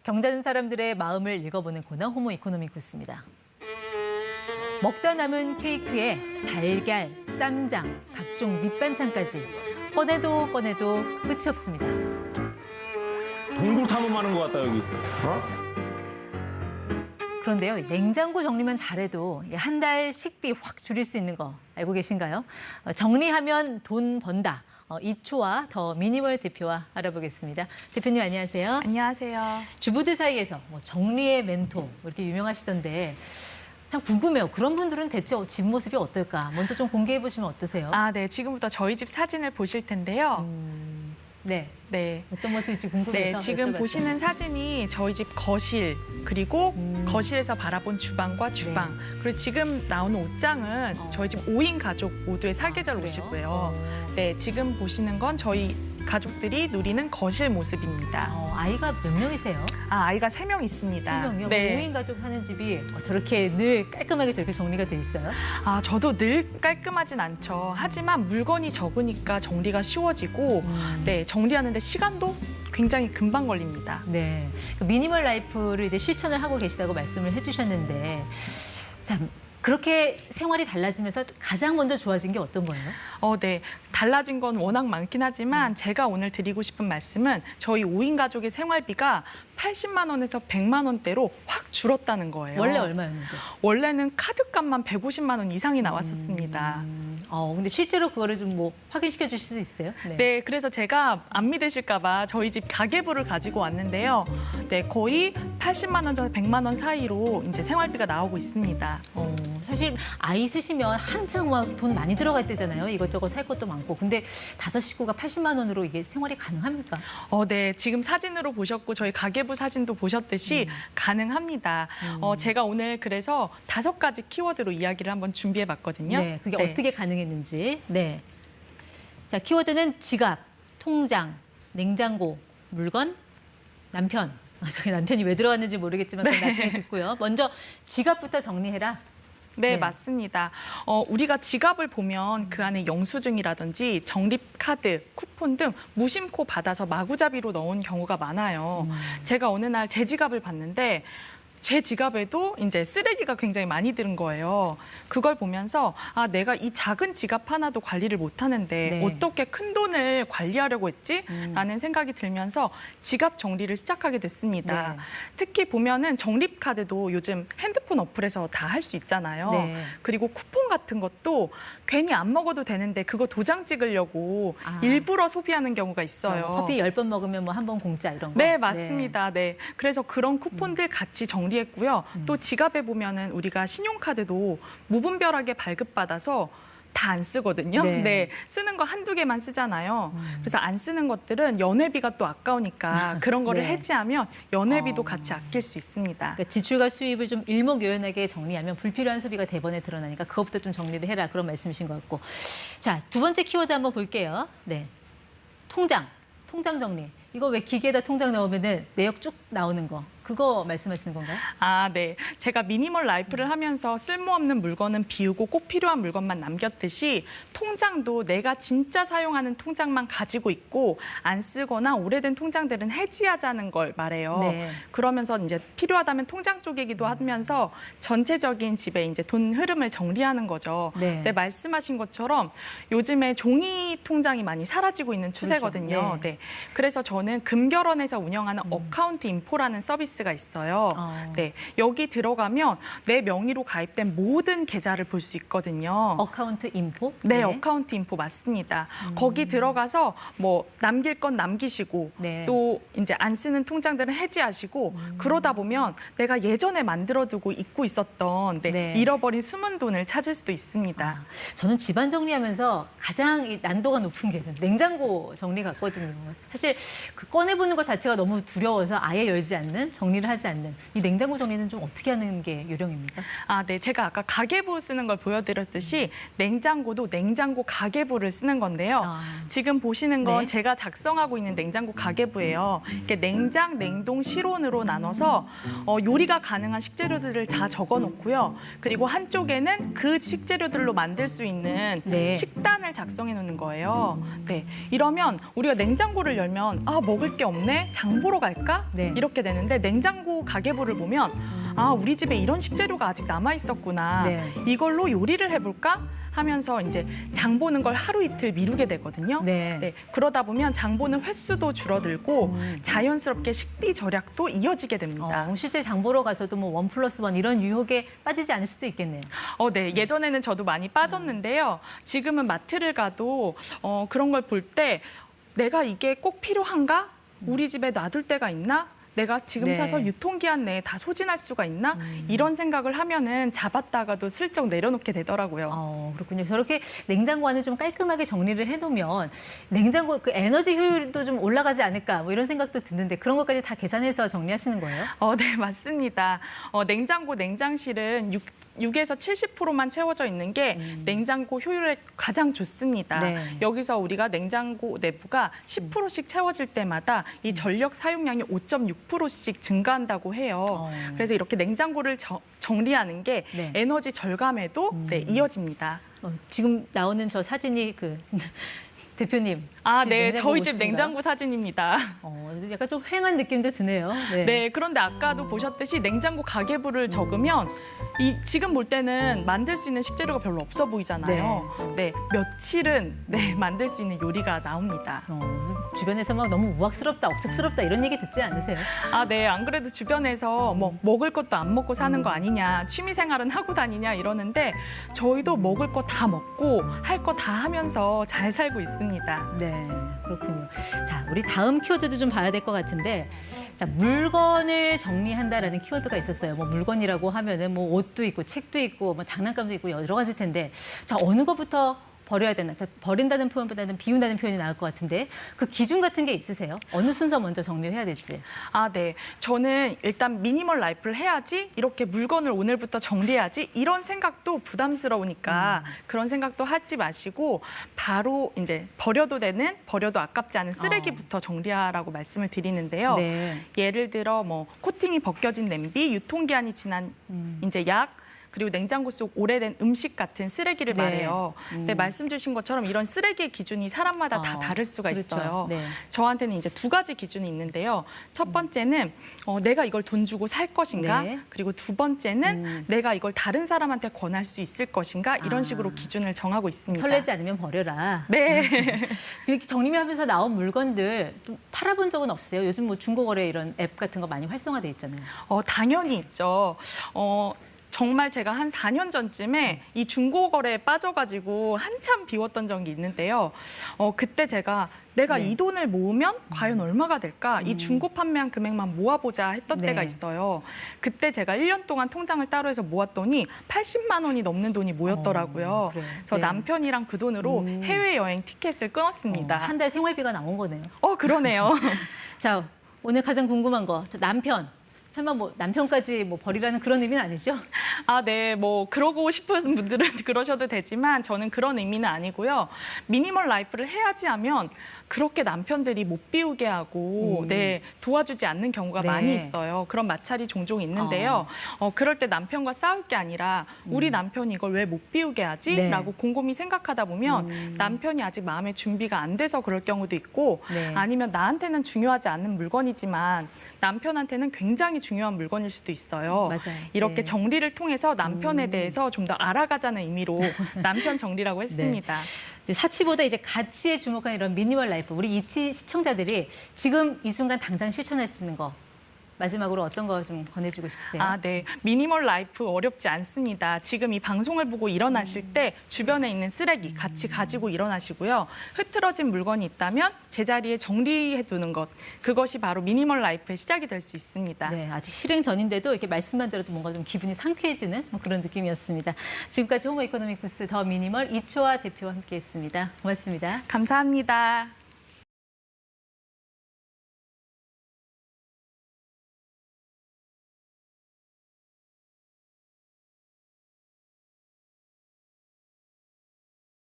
경자는 사람들의 마음을 읽어보는 코너 호모 이코노미쿠스입니다. 먹다 남은 케이크에 달걀, 쌈장, 각종 밑반찬까지 꺼내도 끝이 없습니다. 동굴 탐험하는 것 같다 여기. 그런데요, 냉장고 정리만 잘해도 한 달 식비 확 줄일 수 있는 거 알고 계신가요? 정리하면 돈 번다. 이초와 더 미니멀 대표와 알아보겠습니다. 대표님 안녕하세요. 안녕하세요. 주부들 사이에서 정리의 멘토 이렇게 유명하시던데 참 궁금해요. 그런 분들은 대체 집 모습이 어떨까? 먼저 좀 공개해 보시면 어떠세요? 네. 지금부터 저희 집 사진을 보실 텐데요. 네. 네. 어떤 모습일지 궁금해서 지금 여쭤봤어요. 보시는 사진이 저희 집 거실, 그리고 거실에서 바라본 주방과 주방. 그리고 지금 나오는 옷장은 저희 집 5인 가족 모두의 사계절 그래요? 옷이고요. 네, 지금 보시는 건 저희 가족들이 누리는 거실 모습입니다. 아이가 몇 명이세요? 아이가 3명 있습니다. 3명이요? 네. 5인 가족 사는 집이 저렇게 늘 깔끔하게 저렇게 정리가 돼 있어요? 저도 늘 깔끔하진 않죠. 하지만 물건이 적으니까 정리가 쉬워지고, 네, 정리하는데 시간도 굉장히 금방 걸립니다. 네. 그 미니멀 라이프를 이제 실천을 하고 계시다고 말씀을 해주셨는데, 참 그렇게 생활이 달라지면서 가장 먼저 좋아진 게 어떤 거예요? 네. 달라진 건 워낙 많긴 하지만 제가 오늘 드리고 싶은 말씀은 저희 5인 가족의 생활비가 80만 원에서 100만 원대로 확 줄었다는 거예요. 원래 얼마였는데? 원래는 카드값만 150만 원 이상이 나왔었습니다. 근데 실제로 그거를 좀 확인시켜 주실 수 있어요? 네, 그래서 제가 안 믿으실까 봐 저희 집 가계부를 가지고 왔는데요. 네, 거의 80만 원에서 100만 원 사이로 이제 생활비가 나오고 있습니다. 사실 아이 셋이면 한창 막 돈 많이 들어갈 때잖아요. 이것저것 살 것도 많고. 근데 5식구가 80만 원으로 이게 생활이 가능합니까? 네, 지금 사진으로 보셨고 저희 가계부 사진도 보셨듯이 가능합니다. 제가 오늘 그래서 5가지 키워드로 이야기를 한번 준비해봤거든요. 네, 그게 어떻게 가능했는지. 네. 자, 키워드는 지갑, 통장, 냉장고, 물건, 남편. 저기 남편이 왜 들어갔는지 모르겠지만 그건 나중에 듣고요. 먼저 지갑부터 정리해라. 네, 네. 맞습니다. 우리가 지갑을 보면 그 안에 영수증이라든지 적립카드, 쿠폰 등 무심코 받아서 마구잡이로 넣은 경우가 많아요. 제가 어느 날 제 지갑을 봤는데 제 지갑에도 이제 쓰레기가 굉장히 많이 들은 거예요. 그걸 보면서 내가 이 작은 지갑 하나도 관리를 못 하는데 네. 어떻게 큰 돈을 관리하려고 했지? 라는 생각이 들면서 지갑 정리를 시작하게 됐습니다. 네. 특히 보면은 적립카드도 요즘 핸드폰 어플에서 다 할 수 있잖아요. 네. 그리고 쿠폰 같은 것도 괜히 안 먹어도 되는데 그거 도장 찍으려고 일부러 소비하는 경우가 있어요. 커피 10번 먹으면 한 번 공짜 이런 거. 네, 맞습니다. 네. 그래서 그런 쿠폰들 같이 정리했고요. 또 지갑에 보면은 우리가 신용카드도 무분별하게 발급받아서 다 안 쓰거든요. 네. 네, 쓰는 거 한두 개만 쓰잖아요. 그래서 안 쓰는 것들은 연회비가 또 아까우니까 그런 거를 네. 해지하면 연회비도 같이 아낄 수 있습니다. 그러니까 지출과 수입을 좀 일목요연하게 정리하면 불필요한 소비가 대번에 드러나니까 그것부터 좀 정리를 해라 그런 말씀이신 것 같고. 자, 두 번째 키워드 한번 볼게요. 네, 통장 정리. 이거 왜 기계에다 통장 넣으면은 내역 쭉 나오는 거. 그거 말씀하시는 건가요? 네. 제가 미니멀 라이프를 하면서 쓸모없는 물건은 비우고 꼭 필요한 물건만 남겼듯이 통장도 내가 진짜 사용하는 통장만 가지고 있고 안 쓰거나 오래된 통장들은 해지하자는 걸 말해요. 네. 그러면서 이제 필요하다면 통장 쪼개기도 하면서 전체적인 집에 이제 돈 흐름을 정리하는 거죠. 네. 네, 말씀하신 것처럼 요즘에 종이 통장이 많이 사라지고 있는 추세거든요. 그렇죠. 네. 네. 그래서 저는 금결원에서 운영하는 어카운트 인포라는 서비스가 있어요. 네, 여기 들어가면 내 명의로 가입된 모든 계좌를 볼 수 있거든요. 어카운트 인포? 네, 어카운트 인포 맞습니다. 거기 들어가서 뭐 남길 건 남기시고 네. 또 이제 안 쓰는 통장들은 해지하시고 그러다 보면 내가 예전에 만들어두고 잊고 있었던 네. 잃어버린 숨은 돈을 찾을 수도 있습니다. 저는 집안 정리하면서 가장 이 난도가 높은 게 냉장고 정리 같거든요. 사실 그 꺼내보는 것 자체가 너무 두려워서 아예 열지 않는, 정리를 하지 않는 이 냉장고 정리는 좀 어떻게 하는 게 요령입니까? 네. 제가 아까 가계부 쓰는 걸 보여드렸듯이 냉장고도 냉장고 가계부를 쓰는 건데요. 지금 보시는 건 네. 제가 작성하고 있는 냉장고 가계부예요. 이렇게 냉장, 냉동, 실온으로 나눠서 요리가 가능한 식재료들을 다 적어놓고요. 그리고 한쪽에는 그 식재료들로 만들 수 있는 네. 식단을 작성해 놓는 거예요. 네, 이러면 우리가 냉장고를 열면 먹을 게 없네? 장 보러 갈까? 네. 이렇게 되는데 냉장고 가계부를 보면 아, 우리 집에 이런 식재료가 아직 남아 있었구나. 네. 이걸로 요리를 해볼까? 하면서 이제 장 보는 걸 하루 이틀 미루게 되거든요. 네. 그러다 보면 장 보는 횟수도 줄어들고 자연스럽게 식비 절약도 이어지게 됩니다. 실제 장 보러 가서도 뭐 1+1 이런 유혹에 빠지지 않을 수도 있겠네요. 네. 예전에는 저도 많이 빠졌는데요. 지금은 마트를 가도 그런 걸 볼 때 내가 이게 꼭 필요한가? 우리 집에 놔둘 때가 있나? 내가 지금 네. 사서 유통기한 내에 다 소진할 수가 있나? 이런 생각을 하면은 잡았다가도 슬쩍 내려놓게 되더라고요. 그렇군요. 저렇게 냉장고 안을 좀 깔끔하게 정리를 해놓으면 냉장고 그 에너지 효율도 좀 올라가지 않을까 뭐 이런 생각도 드는데 그런 것까지 다 계산해서 정리하시는 거예요? 네, 맞습니다. 냉장고, 냉장실은 6에서 70%만 채워져 있는 게 냉장고 효율에 가장 좋습니다. 네. 여기서 우리가 냉장고 내부가 10%씩 채워질 때마다 이 전력 사용량이 5.6%씩 증가한다고 해요. 그래서 이렇게 냉장고를 정리하는 게 네. 에너지 절감에도 이어집니다. 지금 나오는 저 사진이 그 대표님. 아, 집 네, 냉장고 저희 집 모습인가요? 냉장고 사진입니다. 약간 좀 휑한 느낌도 드네요. 네, 그런데 아까도 보셨듯이 냉장고 가계부를 적으면 지금 볼 때는 만들 수 있는 식재료가 별로 없어 보이잖아요. 네, 며칠은 만들 수 있는 요리가 나옵니다. 주변에서 막 너무 우악스럽다, 억측스럽다 이런 얘기 듣지 않으세요? 아, 네, 안 그래도 주변에서 뭐 먹을 것도 안 먹고 사는 거 아니냐, 취미 생활은 하고 다니냐 이러는데 저희도 먹을 거 다 먹고 할 거 다 하면서 잘 살고 있습니다. 네, 그렇군요. 자, 우리 다음 키워드도 좀 봐야 될 것 같은데, 자, 물건을 정리한다라는 키워드가 있었어요. 뭐 물건이라고 하면은 뭐 옷도 있고 책도 있고 뭐 장난감도 있고 여러 가지 텐데, 자, 어느 것부터 버려야 되나? 자, 버린다는 표현보다는 비운다는 표현이 나을 것 같은데 그 기준 같은 게 있으세요? 어느 순서 먼저 정리를 해야 될지. 아, 네. 저는 일단 미니멀 라이프를 해야지, 이렇게 물건을 오늘부터 정리해야지 이런 생각도 부담스러우니까 그런 생각도 하지 마시고 바로 이제 버려도 되는, 버려도 아깝지 않은 쓰레기부터 정리하라고 말씀을 드리는데요. 네. 예를 들어 뭐 코팅이 벗겨진 냄비, 유통기한이 지난 이제 약, 그리고 냉장고 속 오래된 음식 같은 쓰레기를 네. 말해요. 네, 말씀 주신 것처럼 이런 쓰레기의 기준이 사람마다 다 다를 수가 그렇죠. 있어요. 네. 저한테는 이제 2가지 기준이 있는데요. 첫 번째는 내가 이걸 돈 주고 살 것인가? 네. 그리고 두 번째는 내가 이걸 다른 사람한테 권할 수 있을 것인가? 이런 식으로 기준을 정하고 있습니다. 설레지 않으면 버려라. 네. 이렇게 정리하면서 나온 물건들 좀 팔아본 적은 없어요? 요즘 뭐 중고거래 이런 앱 같은 거 많이 활성화돼 있잖아요. 당연히 있죠. 정말 제가 한 4년 전쯤에 이 중고거래에 빠져가지고 한참 비웠던 적이 있는데요. 그때 제가 내가 네. 이 돈을 모으면 과연 얼마가 될까? 이 중고 판매한 금액만 모아보자 했던 네. 때가 있어요. 그때 제가 1년 동안 통장을 따로 해서 모았더니 80만 원이 넘는 돈이 모였더라고요. 그래요? 저 네. 남편이랑 그 돈으로 해외여행 티켓을 끊었습니다. 한 달 생활비가 나온 거네요. 그러네요. 자, 오늘 가장 궁금한 거 남편. 설마 뭐 남편까지 뭐 버리라는 그런 의미는 아니죠? 아, 네. 뭐 그러고 싶은 분들은 그러셔도 되지만 저는 그런 의미는 아니고요. 미니멀 라이프를 해야지 하면 그렇게 남편들이 못 비우게 하고 도와주지 않는 경우가 네. 많이 있어요. 그런 마찰이 종종 있는데요. 그럴 때 남편과 싸울 게 아니라 우리 남편이 이걸 왜 못 비우게 하지? 네. 라고 곰곰이 생각하다 보면 남편이 아직 마음의 준비가 안 돼서 그럴 경우도 있고 네. 아니면 나한테는 중요하지 않는 물건이지만 남편한테는 굉장히 중요한 물건일 수도 있어요. 맞아요. 이렇게 네. 정리를 통해서 남편에 대해서 좀 더 알아가자는 의미로 남편 정리라고 했습니다. 이제 사치보다 이제 가치에 주목한 이런 미니멀 라이프. 우리 이치 시청자들이 지금 이 순간 당장 실천할 수 있는 거. 마지막으로 어떤 거 좀 권해주고 싶으세요? 아, 네. 미니멀 라이프 어렵지 않습니다. 지금 이 방송을 보고 일어나실 때 주변에 있는 쓰레기 같이 가지고 일어나시고요. 흐트러진 물건이 있다면 제자리에 정리해 두는 것. 그것이 바로 미니멀 라이프의 시작이 될 수 있습니다. 네, 아직 실행 전인데도 이렇게 말씀만 들어도 뭔가 좀 기분이 상쾌해지는 뭐 그런 느낌이었습니다. 지금까지 호모 이코노미크스 더 미니멀 이초아 대표와 함께했습니다. 고맙습니다. 감사합니다.